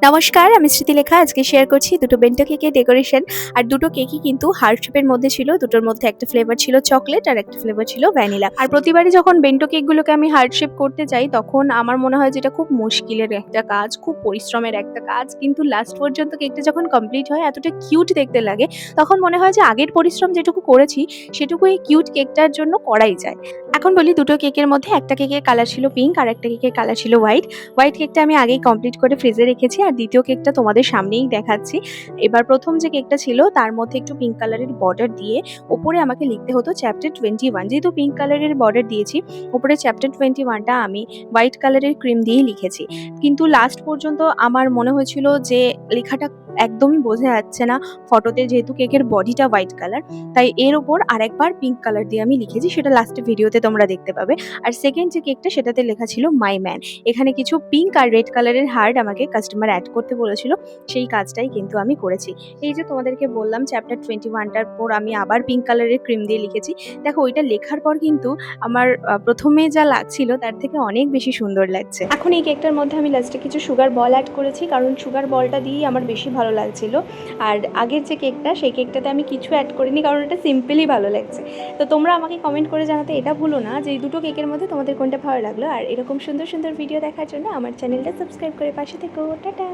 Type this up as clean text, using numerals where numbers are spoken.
নমস্কার, আমি শ্রীতিলেখা। আজকে শেয়ার করছি দুটো বেন্টো কেকের ডেকোরেশন। আর দুটো কেকই কিন্তু হার্ট শেপের মধ্যে ছিল। দুটোর মধ্যে একটা ফ্লেভার ছিল চকলেট আর একটা ফ্লেভার ছিল ভ্যানিলা। আর প্রতিবারই যখন বেন্টো কেকগুলোকে আমি হার্ট শেপ করতে যাই তখন আমার মনে হয় যে এটা খুব মুশকিলের একটা কাজ, খুব পরিশ্রমের একটা কাজ। কিন্তু লাস্ট পর্যন্ত কেকটা যখন কমপ্লিট হয় এতটা কিউট দেখতে লাগে, তখন মনে হয় যে আগের পরিশ্রম যেটুকু করেছি সেটুকু এই কিউট কেকটার জন্য করাই যায়। এখন বলি, দুটো কেকের মধ্যে একটা কেকের কালার ছিল পিঙ্ক আর একটা কেকের কালার ছিল হোয়াইট। হোয়াইট কেকটা আমি আগেই কমপ্লিট করে ফ্রিজে রেখেছি আর দ্বিতীয় কেকটা তোমাদের সামনেই দেখাচ্ছি। এবার প্রথম যে কেকটা ছিল তার মধ্যে একটু পিঙ্ক কালারের বর্ডার দিয়ে ওপরে আমাকে লিখতে হতো চ্যাপ্টার 21। যেহেতু পিঙ্ক কালারের বর্ডার দিয়েছি, ওপরে চ্যাপ্টার 21টা আমি হোয়াইট কালারের ক্রিম দিয়েই লিখেছি। কিন্তু লাস্ট পর্যন্ত আমার মনে হয়েছিল যে লেখাটা একদমই বোঝা যাচ্ছে না ফটোতে, যেহেতু কেকের বডিটা হোয়াইট কালার। তাই এর ওপর আরেকবার পিঙ্ক কালার দিয়ে আমি লিখেছি, সেটা লাস্টে ভিডিওতে তোমরা দেখতে পাবে। আর সেকেন্ড যে কেকটা সেটাতে লেখা ছিল মাই ম্যান। এখানে কিছু পিঙ্ক আর রেড কালারের হার্ট আমাকে কাস্টমার অ্যাড করতে বলেছিল, সেই কাজটাই কিন্তু আমি করেছি। এই যে তোমাদেরকে বললাম চ্যাপ্টার 21টার পর আমি আবার পিঙ্ক কালারের ক্রিম দিয়ে লিখেছি। দেখো, ওইটা লেখার পর কিন্তু আমার প্রথমে যা লাগছিল তার থেকে অনেক বেশি সুন্দর লাগছে। এখন এই কেকটার মধ্যে আমি লাস্টে কিছু সুগার বল অ্যাড করেছি, কারণ সুগার বলটা দিয়েই আমার বেশি ভালো লাগছিল। আর আগের যে কেকটা, সেই কেকটাতে আমি কিছু অ্যাড করিনি, কারণ এটা সিম্পলই ভালো লাগছে। তো তোমরা আমাকে কমেন্ট করে জানাতে এটা ভুলো না যে এই দুটো কেকের মধ্যে তোমাদের কোনটা ভালো লাগলো। আর এরকম সুন্দর সুন্দর ভিডিও দেখার জন্য আমার চ্যানেলটা সাবস্ক্রাইব করে পাশে থেকো। টাটা।